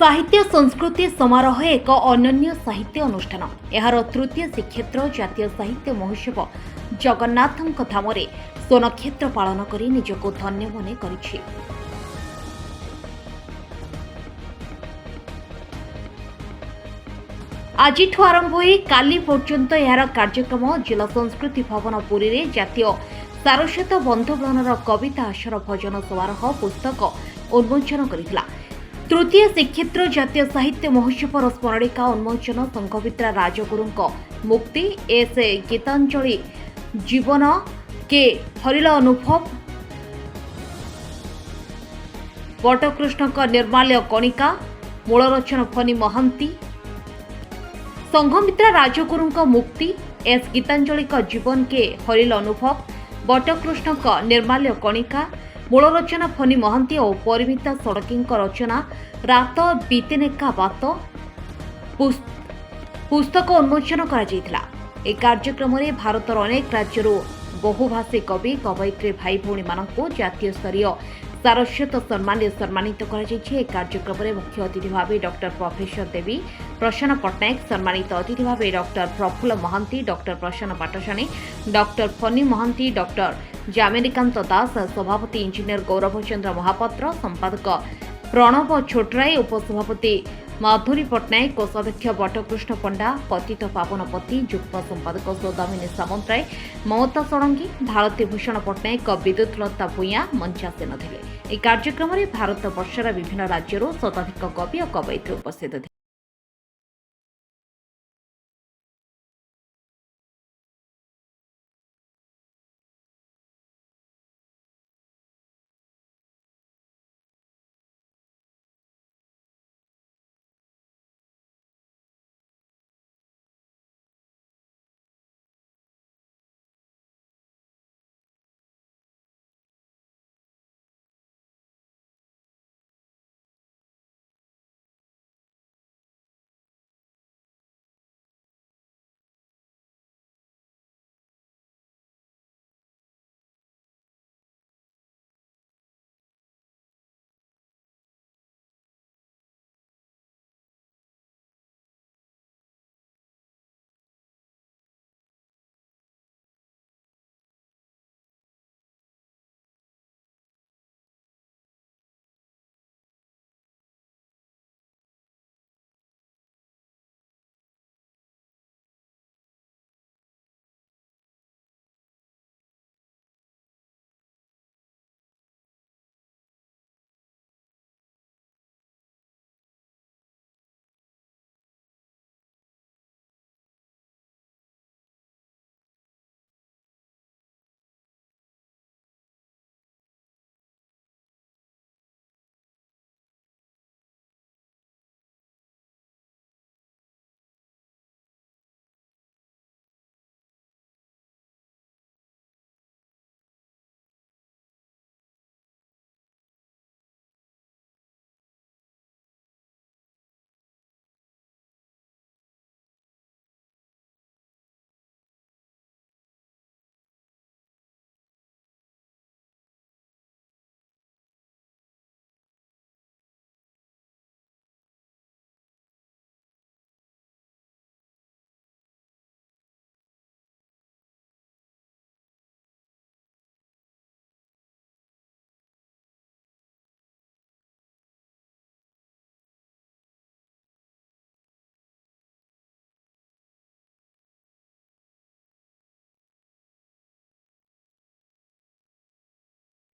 साहित्य संस्कृति समारोह एक अनन्य साहित्य अनुष्ठान। यार तृतीय श्रीक्षेत्र जातीय साहित्य महोत्सव जगन्नाथ धाम स्वनक्षेत्र पालन कर निजक धन्य मन कर। आज आरंभ हो काली पर्यंत यार कार्यक्रम जिला संस्कृति भवन पुरी में जातीय सारस्वत बंधुगणर कविता आशर भजन समारोह पुस्तक उन्मोचन करथिला। तृतीय श्रीक्षेत्र जातीय साहित्य महोत्सव स्मरणिका उन्मोचन संघमित्रा राजगुरु मुक्ति एस गीतांजलि जीवन के हरिल अनुभव बटकृष्ण निर्माल्य कणिका मूलरचन फनी महांती संघमित्रा राजगुरु मुक्ति एस गीतांजलि जीवन के हरिल अनुभव बटकृष्ण निर्माल्य कणिका मूलरचना फनी महांती और परिमिता सड़की रचना रात बीतेनेका बात पुस्तक उन्मोचन कर कार्यक्रम में भारतर अनेक राज्य बहुभाषी कवि कवयित्री भाई भौणी मानक जातीय स्तरीय सारस्वत सम्मान सम्मानित कार्यक्रम में मुख्य अतिथि भाव डॉक्टर प्रोफेसर देवी प्रसन्न पट्टनायक सम्मानित अतिथि भाव डॉक्टर प्रफुल्ल महांती डॉक्टर प्रसन्न पाटसाणी डॉक्टर फनी महांती डॉक्टर जामेनिकांत दास सभापति इंजीनियर गौरव चंद्र महापात्र संपादक प्रणव छोटराय उपसभापति माधुरी पट्टनायक कोषाध्यक्ष बटकृष्ण पंडा पतित पावनपति युग्म संपादक सौदामिनी सामंतराय ममता षडंगी भारती भूषण पट्टनायक विद्युत लता भूया मंचासीन थे। कार्यक्रम में भारत वर्षर विभिन्न राज्यों शताधिक कवि और कवयित्री उपस्थित थे।